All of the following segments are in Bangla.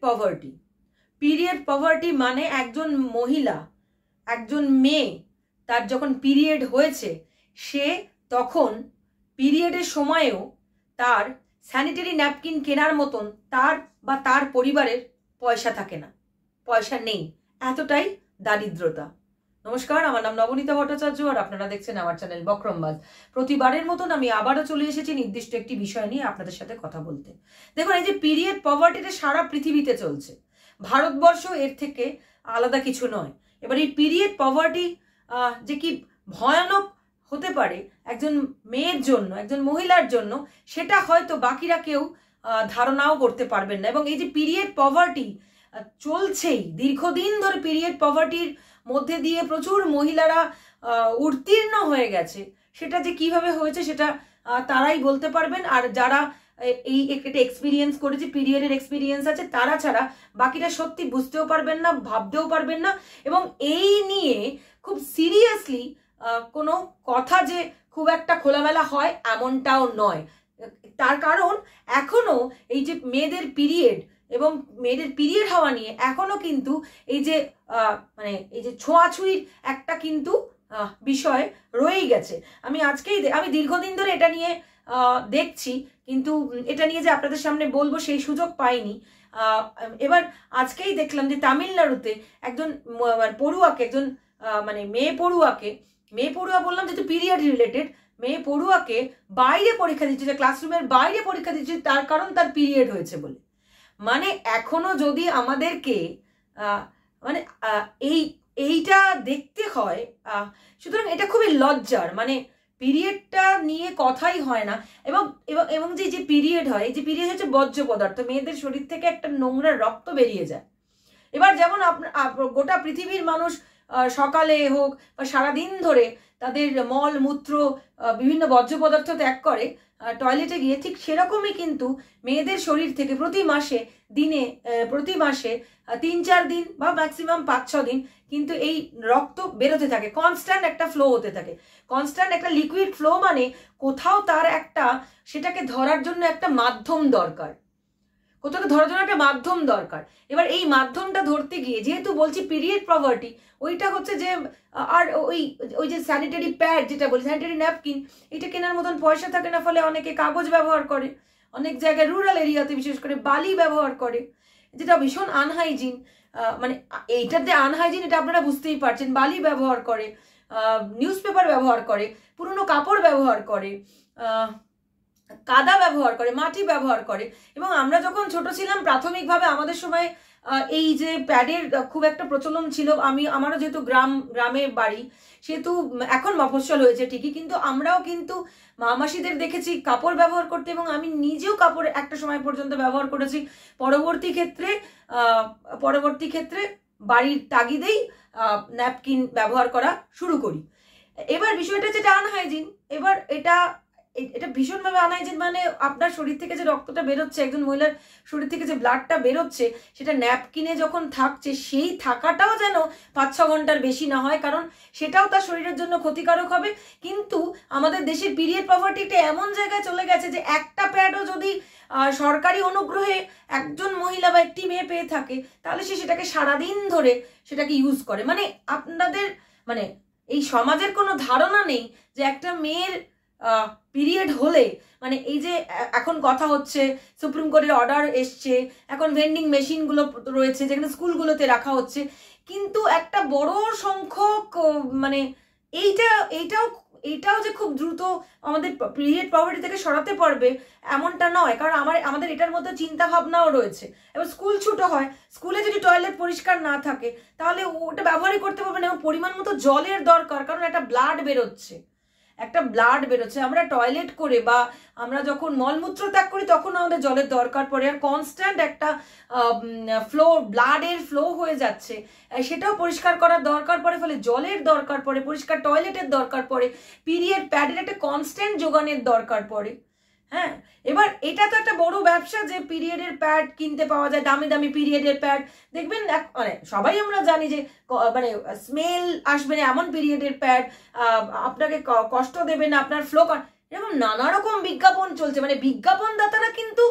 পভার্টি। পিরিয়ড পভার্টি মানে একজন মহিলা, একজন মেয়ে, তার যখন পিরিয়ড হয়েছে সে তখন পিরিয়ডের সময়েও তার স্যানিটারি ন্যাপকিন কেনার মতন তার বা তার পরিবারের পয়সা থাকে না, পয়সা নেই, এতটাই দারিদ্রতা। নমস্কার, আমার নাম নবনীতা ভট্টাচার্য আর আপনারা দেখছেন আমার চ্যানেল বক্রমবাজ। প্রতিবারের মতন আমি আবারও চলে এসেছি নির্দিষ্ট একটি বিষয় নিয়ে আপনাদের সাথে কথা বলতে। দেখুন, এই যে পিরিয়ড পভার্টিটা সারা পৃথিবীতে চলছে, ভারতবর্ষ এর থেকে আলাদা কিছু নয়। এবার এই পিরিয়ড পভার্টি যে কি ভয়ানক হতে পারে একজন মেয়ের জন্য, একজন মহিলার জন্য, সেটা হয়তো বাকিরা কেউ ধারণাও করতে পারবেন না। এবং এই যে পিরিয়ড পভার্টি চলছেই দীর্ঘদিন ধরে, পিরিয়ড পভার্টির মধ্যে দিয়ে প্রচুর মহিলারা উত্তীর্ণ হয়ে গেছে, সেটা যে কিভাবে হয়েছে সেটা তারাই বলতে পারবেন। আর যারা এই একটা এক্সপিরিয়েন্স করেছে, পিরিয়ডের এক্সপিরিয়েন্স আছে, তারা ছাড়া বাকিরা সত্যি বুঝতেও পারবেন না, ভাবতেও পারবেন না। এবং এই নিয়ে খুব সিরিয়াসলি কোনো কথা যে খুব একটা খোলামেলা হয় এমনটাও নয়। তার কারণ এখনো এই যে মেয়েদের পিরিয়ড এবং মেয়েদের পিরিয়ড হওয়া নিয়ে এখনো কিন্তু এই যে মানে এই যে ছোঁয়াছুঁয়ির একটা কিন্তু বিষয় রয়েই গেছে। আমি দীর্ঘদিন ধরে এটা নিয়ে দেখছি, কিন্তু এটা নিয়ে যে আপনাদের সামনে বলবো সেই সুযোগ পাইনি। এবার আজকেই দেখলাম যে তামিলনাড়ুতে একজন পড়ুয়াকে, একজন মানে মেয়ে পড়ুয়া বললাম যেহেতু পিরিয়ড রিলেটেড, মেয়ে পড়ুয়াকে বাইরে পরীক্ষা দিচ্ছে, যে ক্লাসরুমের বাইরে পরীক্ষা দিচ্ছে, তার কারণ তার পিরিয়ড হয়েছে বলে। মানে এখনো যদি আমাদেরকে মানে এইটা দেখতে হয়, সুতরাং এটা খুবই লজ্জার। মানে পিরিয়ডটা নিয়ে কথাই হয় না। এবং যে পিরিয়ড হয়, এই যে পিরিয়ড হচ্ছে বর্জ্য পদার্থ, মেয়েদের শরীর থেকে একটা নোংরা রক্ত বেরিয়ে যায়। এবার যেমন গোটা পৃথিবীর মানুষ সকালে হোক বা সারাদিন ধরে তাদের মল মূত্র বিভিন্ন বর্জ্য পদার্থ ত্যাগ করে টয়লেটে গিয়ে, ঠিক সেরকমই কিন্তু মেয়েদের শরীর থেকে প্রতি মাসে 3-4 দিন বা ম্যাক্সিমাম 5-6 দিন কিন্তু এই রক্ত বেরোতে থাকে, কনস্ট্যান্ট একটা ফ্লো হতে থাকে। কনস্ট্যান্ট একটা লিকুইড ফ্লো মানে কোথাও তার একটা, সেটাকে ধরার জন্য একটা মাধ্যম দরকার, এবার এই মাধ্যমটা ধরতে গিয়ে, যেহেতু বলছি পিরিয়ড পভার্টি, ওইটা হচ্ছে যে আর ওই যে স্যানিটারি প্যাড যেটা বলি, স্যানিটারি ন্যাপকিন, এটা কেনার মতন পয়সা থাকে না, ফলে অনেকে কাগজ ব্যবহার করে, অনেক জায়গায় রুরাল এরিয়াতে বিশেষ করে বালি ব্যবহার করে, যেটা ভীষণ আনহাইজিন। মানে এইটাতে আনহাইজিন এটা আপনারা বুঝতেই পারছেন। বালি ব্যবহার করে, নিউজ পেপার ব্যবহার করে, পুরনো কাপড় ব্যবহার করে, কাদা ব্যবহার করে, মাটি ব্যবহার করে। এবং আমরা যখন ছোট ছিলাম প্রাথমিকভাবে আমাদের সময় এই যে প্যাডের খুব একটা প্রচলন ছিল। আমারও যেহেতু গ্রামে বাড়ি, সেহেতু এখন মফস্বল হয়েছে ঠিকই, কিন্তু আমরাও কিন্তু মামাসিদের দেখেছি কাপড় ব্যবহার করতে, এবং আমি নিজেও কাপড় একটা সময় পর্যন্ত ব্যবহার করেছি। পরবর্তী ক্ষেত্রে বাড়ির তাগিদেই ন্যাপকিন ব্যবহার করা শুরু করি। এবার বিষয়টা যেটা আনহাইজিন, এবার এটা ভীষণভাবে আনহাইজিন। মানে আপনার শরীর থেকে যে রক্তটা বেরোচ্ছে, একজন মহিলার শরীর থেকে যে ব্লাডটা বেরোচ্ছে, সেটা ন্যাপকিনে যখন থাকছে, সেই থাকাটাও যেন 5-6 ঘন্টার বেশি না হয়, কারণ সেটাও তার শরীরের জন্য ক্ষতিকারক হবে। কিন্তু আমাদের দেশের পিরিয়ড পভার্টিটা এমন জায়গায় চলে গেছে যে একটা প্যাডও যদি সরকারি অনুগ্রহে একজন মহিলা বা একটি মেয়ে পেয়ে থাকে, তাহলে সেটাকে সারাদিন ধরে সেটাকে ইউজ করে। মানে আপনাদের মানে এই সমাজের কোনো ধারণা নেই যে একটা মেয়ের পিরিয়ড হলে, মানে এই যে এখন কথা হচ্ছে, সুপ্রিম কোর্টের অর্ডার এসছে, এখন ভেন্ডিং মেশিনগুলো রয়েছে যেখানে স্কুলগুলোতে রাখা হচ্ছে, কিন্তু একটা বড় সংখ্যক মানে এইটাও যে খুব দ্রুত আমাদের পিরিয়ড পভার্টি থেকে সরাতে পারবে এমনটা নয়। কারণ আমাদের এটার মধ্যে চিন্তা ভাবনাও রয়েছে। এবার স্কুল ছুটো হয়, স্কুলে যদি টয়লেট পরিষ্কার না থাকে তাহলে ওটা ব্যবহারই করতে পারবে না। এবং পরিমাণ মতো জলের দরকার, কারণ একটা ব্লাড বেরোচ্ছে। আমরা টয়লেট করে বা আমরা যখন মলমূত্র ত্যাগ করি তখন আমাদের জলের দরকার পড়ে, আর কনস্ট্যান্ট একটা ব্লাডের ফ্লো হয়ে যাচ্ছে, সেটাও পরিষ্কার করার দরকার পড়ে, ফলে জলের দরকার পড়ে, পরিষ্কার টয়লেটের দরকার পড়ে, পিরিয়ড প্যাডের একটা কনস্ট্যান্ট যোগানের দরকার পড়ে। হ্যাঁ, এবার এটা তো একটা বড় ব্যবসা যে পিরিয়ডের প্যাড কিনতে পাওয়া যায়, দামি দামি পিরিয়ডের প্যাড। দেখবেন মানে সবাই আমরা জানি যে মানে স্মেল আসবে না এমন পিরিয়ডের প্যাড, আপনাকে কষ্ট দেবে না, আপনার ফ্লো, এরকম নানা রকম বিজ্ঞাপন চলছে। মানে বিজ্ঞাপনদাতারা কিন্তু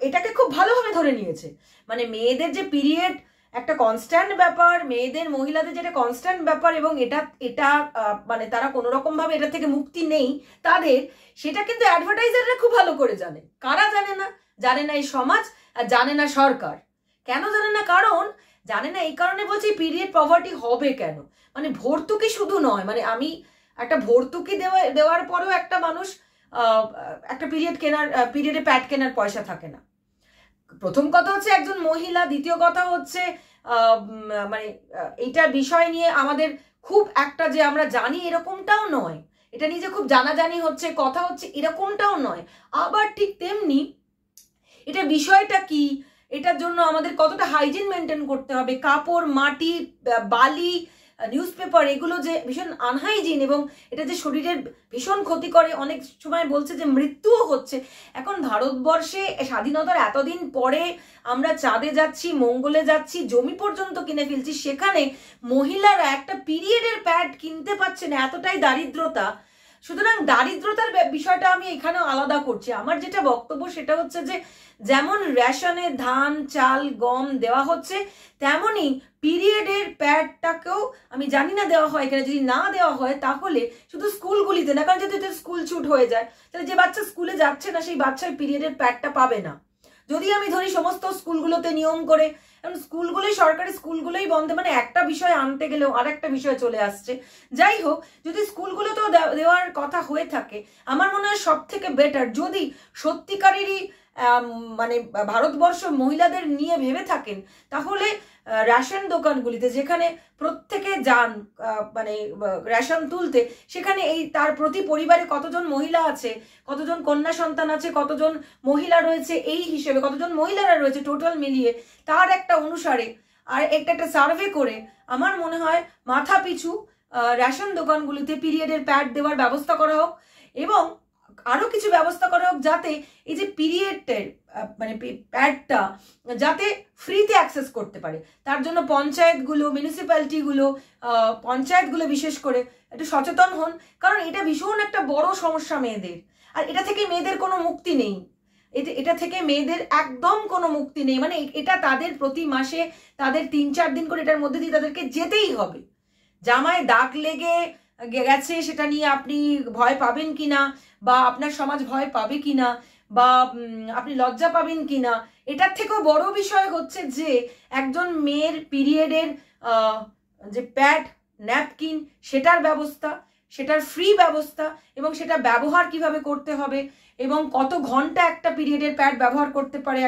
এটাকে খুব ভালোভাবে ধরে নিয়েছে। মানে মেয়েদের যে পিরিয়ড একটা কনস্ট্যান্ট ব্যাপার, মেয়েদের মহিলাদের যেটা কনস্ট্যান্ট ব্যাপার, এবং এটা মানে তারা কোনো রকম ভাবে এটা থেকে মুক্তি নেই তাদের, সেটা কিন্তু অ্যাডভার্টাইজাররা খুব ভালো করে জানে। কারা জানে না? জানে না এই সমাজ, আর জানে না সরকার। কেন জানে না? কারণ জানে না এই কারণে বলছি, পিরিয়ড পভার্টি হবে কেন, মানে ভর্তুকি শুধু নয়, মানে আমি একটা ভর্তুকি দেওয়ার পরেও একটা মানুষ একটা পিরিয়ডে প্যাড কেনার পয়সা থাকে না। প্রথম কথা হচ্ছে একজন মহিলা, দ্বিতীয় কথা হচ্ছে মানে এইটার বিষয় নিয়ে আমাদের খুব একটা যে আমরা জানি এরকমটাও নয়, এটা নিয়ে যে খুব জানাজানি হচ্ছে, কথা হচ্ছে, এরকমটাও নয়। আবার ঠিক তেমনি এটা বিষয়টা কি, এটার জন্য আমাদের কতটা হাইজিন মেনটেন করতে হবে, কাপড়, মাটি, বালি, নিউজ পেপার, এগুলো যে ভীষণ আনহাইজিন এবং এটা যে শরীরের ভীষণ ক্ষতি করে, অনেক সময় বলছে যে মৃত্যুও হচ্ছে। এখন ভারতবর্ষে স্বাধীনতার এতদিন পরে আমরা চাঁদে যাচ্ছি, মঙ্গলে যাচ্ছি, জমি পর্যন্ত কিনে ফেলছি, সেখানে মহিলারা একটা পিরিয়ডের প্যাড কিনতে পারছে না, এতটাই দারিদ্রতা। সুতরাং দারিদ্রতার বিষয়টা আমি এখানেও আলাদা করছি। আমার যেটা বক্তব্য সেটা হচ্ছে যে যেমন রেশনে ধান, চাল, গম দেওয়া হচ্ছে, তেমনি পিরিয়ডের প্যাডটাকেও আমি জানি না দেওয়া হয় এখানে, যদি না দেওয়া হয় তাহলে শুধু স্কুলগুলিতে না, কারণ যদি স্কুল ছুট হয়ে যায় তাহলে যে বাচ্চা স্কুলে যাচ্ছে না সেই বাচ্চা পিরিয়ডের প্যাডটা পাবে না। যদি আমি ধরি সমস্ত স্কুলগুলোতে নিয়ম করে, কারণ স্কুলগুলোই, সরকারি স্কুলগুলোই বন্ধে, মানে একটা বিষয় আনতে গেলেও আর একটা বিষয় চলে আসছে। যাই হোক, যদি স্কুলগুলোতেও দেওয়ার কথা হয়ে থাকে, আমার মনে হয় সব থেকে বেটার, যদি সত্যিকারেরই মানে ভারতবর্ষ মহিলাদের নিয়ে ভেবে থাকেন, তাহলে রেশন দোকানগুলিতে যেখানে প্রত্যেকে যান মানে রেশন তুলতে, সেখানে এই তার প্রতি পরিবারে কতজন মহিলা আছে, কতজন কন্যা সন্তান আছে, কতজন মহিলা রয়েছে, এই হিসেবে কতজন মহিলারা রয়েছে টোটাল মিলিয়ে, তার একটা অনুসারে আর একটা সার্ভে করে আমার মনে হয় মাথা পিছু রেশন দোকানগুলিতে পিরিয়ডের প্যাড দেওয়ার ব্যবস্থা করা হোক, এবং আরো কিছু ব্যবস্থা করা হোক যাতে এই যে পিরিয়ডের মানে প্যাডটা যাতে ফ্রিতে অ্যাক্সেস করতে পারে। তার জন্য পঞ্চায়েতগুলো, মিউনিসিপ্যালিটিগুলো, পঞ্চায়েতগুলো বিশেষ করে একটু সচেতন হন, কারণ এটা ভীষণ একটা বড় সমস্যা মেয়েদের, আর এটা থেকে মেয়েদের কোনো মুক্তি নেই। এটা থেকে মেয়েদের একদম কোনো মুক্তি নেই। মানে এটা তাদের প্রতি মাসে তাদের 3-4 দিন করে এটার মধ্যে দিয়ে তাদেরকে যেতেই হবে। জামায় দাগ লেগে গেছে সেটা নিয়ে আপনি ভয় পাবেন কিনা, বা আপনার সমাজ ভয় পাবে কিনা, বা আপনি লজ্জা পাবেন কিনা, এটার থেকেও বড় বিষয় হচ্ছে যে একজন মেয়ের পিরিয়ডের যে প্যাড, ন্যাপকিন, সেটার ব্যবস্থা, সেটার ফ্রি ব্যবস্থা, এবং সেটা ব্যবহার কিভাবে করতে হবে, এবং কত ঘন্টা একটা পিরিয়ডের প্যাড ব্যবহার করতে পারে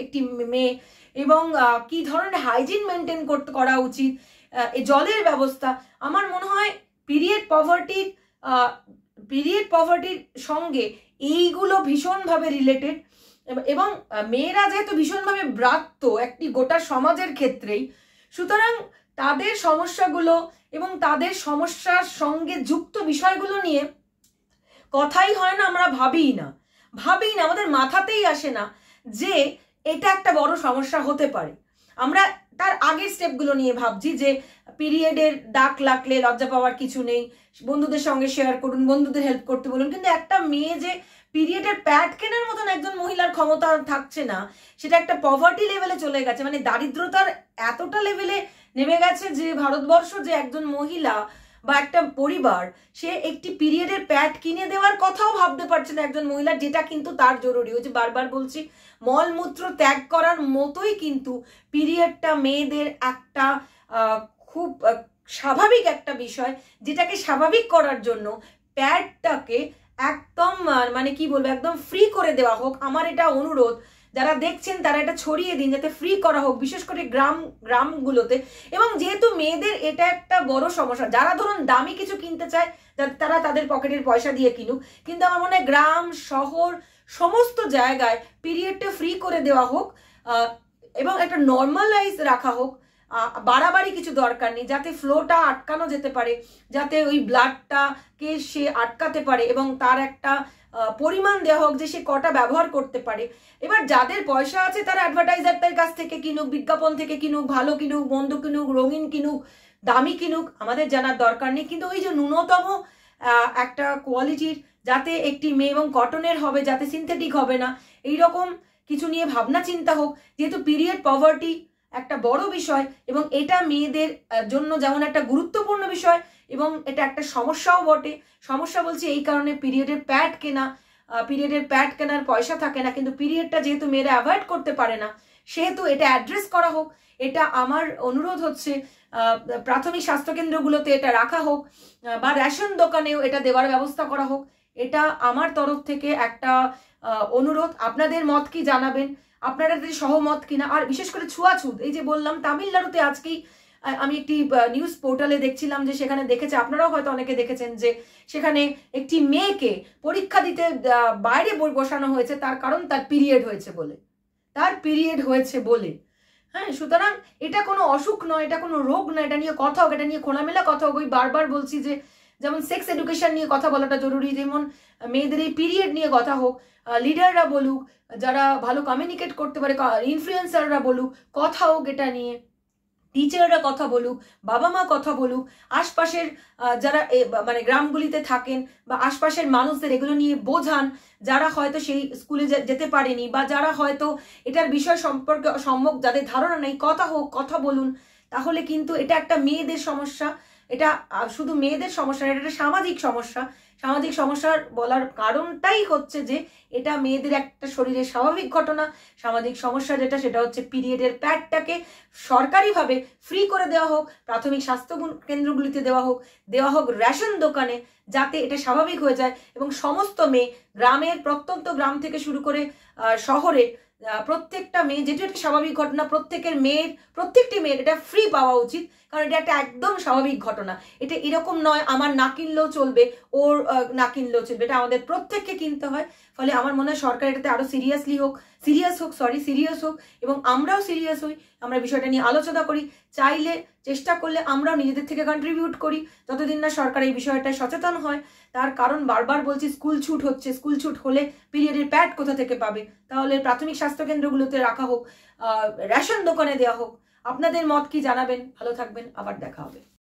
একটি মেয়ে, এবং কি ধরনের হাইজিন মেনটেন করা উচিত, এই জলের ব্যবস্থা। আমার মনে হয় পিরিয়ড পভার্টির সঙ্গে এইগুলো ভীষণভাবে রিলেটেড, এবং মেয়েরা যেহেতু ভীষণভাবে ব্রাত্য একটি গোটা সমাজের ক্ষেত্রেই, সুতরাং তাদের সমস্যাগুলো এবং তাদের সমস্যার সঙ্গে যুক্ত বিষয়গুলো নিয়ে কথাই হয় না, আমরা ভাবিই না, আমাদের মাথাতেই আসে না যে এটা একটা বড় সমস্যা হতে পারে। আমরা তার আগের স্টেপগুলো নিয়ে ভাবছি যে পিরিয়ডের দাগ লাগলে লজ্জা পাওয়ার কিছু নেই, বন্ধুদের সঙ্গে শেয়ার করুন, বন্ধুদের হেল্প করতে বলুন, কিন্তু একটা মেয়ে যে পিরিয়ডের প্যাড কেনার মতন একজন মহিলার ক্ষমতা থাকছে না, সেটা একটা পভার্টি লেভেলে চলে গেছে, মানে দারিদ্রতার এতটা লেভেলে নেমে গেছে যে ভারতবর্ষ, যে একজন মহিলা বা একটা পরিবার সে একটি পিরিয়ডের প্যাড কিনে দেওয়ার কথাও ভাবতে পারছে না একজন মহিলা, যেটা কিন্তু তার জরুরি। ওই যে বারবার বলছি, মলমূত্র ত্যাগ করার মতোই কিন্তু পিরিয়ডটা মেয়েদের একটা খুব স্বাভাবিক একটা বিষয়, যেটাকে স্বাভাবিক করার জন্য প্যাডটাকে একদম মানে কি বলবো, একদম ফ্রি করে দেওয়া হোক। আমার এটা অনুরোধ, যারা দেখছেন তারা এটা ছড়িয়ে দিন যাতে ফ্রি করা হোক, বিশেষ করে গ্রামগুলোতে। এবং যেহেতু মেয়েদের এটা একটা বড় সমস্যা, যারা ধরুন দামি কিছু কিনতে চায় তারা তাদের পকেটের পয়সা দিয়ে কিনুক, কিন্তু আমার মনে হয় গ্রাম, শহর, সমস্ত জায়গায় পিরিয়ডটা ফ্রি করে দেওয়া হোক, এবং একটা নর্মালাইজ রাখা হোক। বাড়াবাড়ি কিছু দরকার নেই, যাতে ফ্লোটা আটকানো যেতে পারে, যাতে ওই ব্লাডটাকে সে আটকাতে পারে, এবং তার একটা পরিমাণ দেওয়া হোক যে সে কটা ব্যবহার করতে পারে। এবার যাদের পয়সা আছে তারা অ্যাডভার্টাইজারদের কাছ থেকে কিনুক, বিজ্ঞাপন থেকে কিনুক, ভালো কিনুক, মন্দ কিনুক, রঙিন কিনুক, দামি কিনুক, আমাদের জানার দরকার নেই। কিন্তু ওই যে ন্যূনতম একটা কোয়ালিটির, যাতে একটি মেয়ে, এবং কটনের হবে, যাতে সিনথেটিক হবে না, এইরকম কিছু নিয়ে ভাবনা চিন্তা হোক, যেহেতু পিরিয়ড পভার্টি একটা বড় বিষয় এবং এটা মেয়েদের জন্য যেমন একটা গুরুত্বপূর্ণ বিষয় এবং এটা একটা সমস্যাও বটে। সমস্যা বলছি এই কারণে, পিরিয়ডের প্যাড কেনার পয়সা থাকে না, কিন্তু পিরিয়ডটা যেহেতু মেয়েরা অ্যাভয়েড করতে পারে না, সেহেতু এটা অ্যাড্রেস করা হোক। এটা আমার অনুরোধ হচ্ছে প্রাথমিক স্বাস্থ্যকেন্দ্রগুলোতে এটা রাখা হোক বা রেশন দোকানেও এটা দেওয়ার ব্যবস্থা করা হোক। এটা আমার তরফ থেকে একটা অনুরোধ। আপনাদের মত কি জানাবেন, আপনারা যদি সহমত কিনা। আর বিশেষ করে ছুয়াছুত, এই যে বললাম তামিলনাড়ুতে আজকেই আমি একটি নিউজ পোর্টালে দেখছিলাম যে সেখানে দেখেছে, আপনারাও হয়তো অনেকে দেখেছেন, যে সেখানে একটি মেয়েকে পরীক্ষা দিতে বাইরে বসানো হয়েছে, তার কারণ তার পিরিয়ড হয়েছে বলে। হ্যাঁ, সুতরাং এটা কোনো অসুখ নয়, এটা কোনো রোগ নয়, এটা নিয়ে কথা হোক, এটা নিয়ে খোলামেলা কথা হোক। ওই বারবার বলছি যে যেমন সেক্স এডুকেশন নিয়ে কথা বলাটা জরুরি, যেমন মেয়েদের এই পিরিয়ড নিয়ে কথা হোক, লিডাররা বলুক, যারা ভালো কমিউনিকেট করতে পারে, ইনফ্লুয়েন্সাররা বলুক, কথা হোক এটা নিয়ে, টিচাররা কথা বলুক, বাবা মা কথা বলুক, আশপাশের যারা মানে গ্রামগুলিতে থাকেন বা আশপাশের মানুষদের এগুলো নিয়ে বোঝান, যারা হয়তো সেই স্কুলে যেতে পারেনি বা যারা হয়তো এটার বিষয় সম্পর্কে সম্যক যাদের ধারণা নেই, কথা হোক, কথা বলুন। তাহলে কিন্তু এটা একটা মেয়েদের সমস্যা, এটা শুধু মেয়েদের সমস্যা, এটা একটা সামাজিক সমস্যা। সামাজিক সমস্যার বলার কারণটাই হচ্ছে যে এটা মেয়েদের একটা শরীরের স্বাভাবিক ঘটনা। সামাজিক সমস্যা যেটা, সেটা হচ্ছে পিরিয়ডের প্যাডটাকে সরকারিভাবে ফ্রি করে দেওয়া হোক, প্রাথমিক স্বাস্থ্য কেন্দ্রগুলিতে দেওয়া হোক রেশন দোকানে, যাতে এটা স্বাভাবিক হয়ে যায় এবং সমস্ত মেয়ে, গ্রামের প্রত্যন্ত গ্রাম থেকে শুরু করে শহরে প্রত্যেকটা মেয়ে, যেটা একটা স্বাভাবিক ঘটনা, প্রত্যেকটি মেয়ের এটা ফ্রি পাওয়া উচিত। কারণ এটা একটা একদম স্বাভাবিক ঘটনা। এটা এরকম নয় আমার না কিনলেও চলবে, ওর না কিনলেও চলবে, এটা আমাদের প্রত্যেককে কিনতে হয়। ফলে আমার মনে হয় সরকার এটাতে আরো সিরিয়াস হোক এবং আমরাও সিরিয়াস হই, আমরা বিষয়টা নিয়ে আলোচনা করি, চাইলে চেষ্টা করলে আমরাও নিজেদের থেকে কন্ট্রিবিউট করি, যতদিন না সরকার এই বিষয়টায় সচেতন হয়। তার কারণ বারবার বলছি, স্কুল ছুট হচ্ছে, স্কুল ছুট হলে পিরিয়ডের প্যাড কোথা থেকে পাবে? তাহলে প্রাথমিক স্বাস্থ্য কেন্দ্রগুলোতে রাখা হোক, রেশন দোকানে দেওয়া হোক। আপনাদের মত কি জানাবেন, ভালো থাকবেন, আবার দেখা হবে।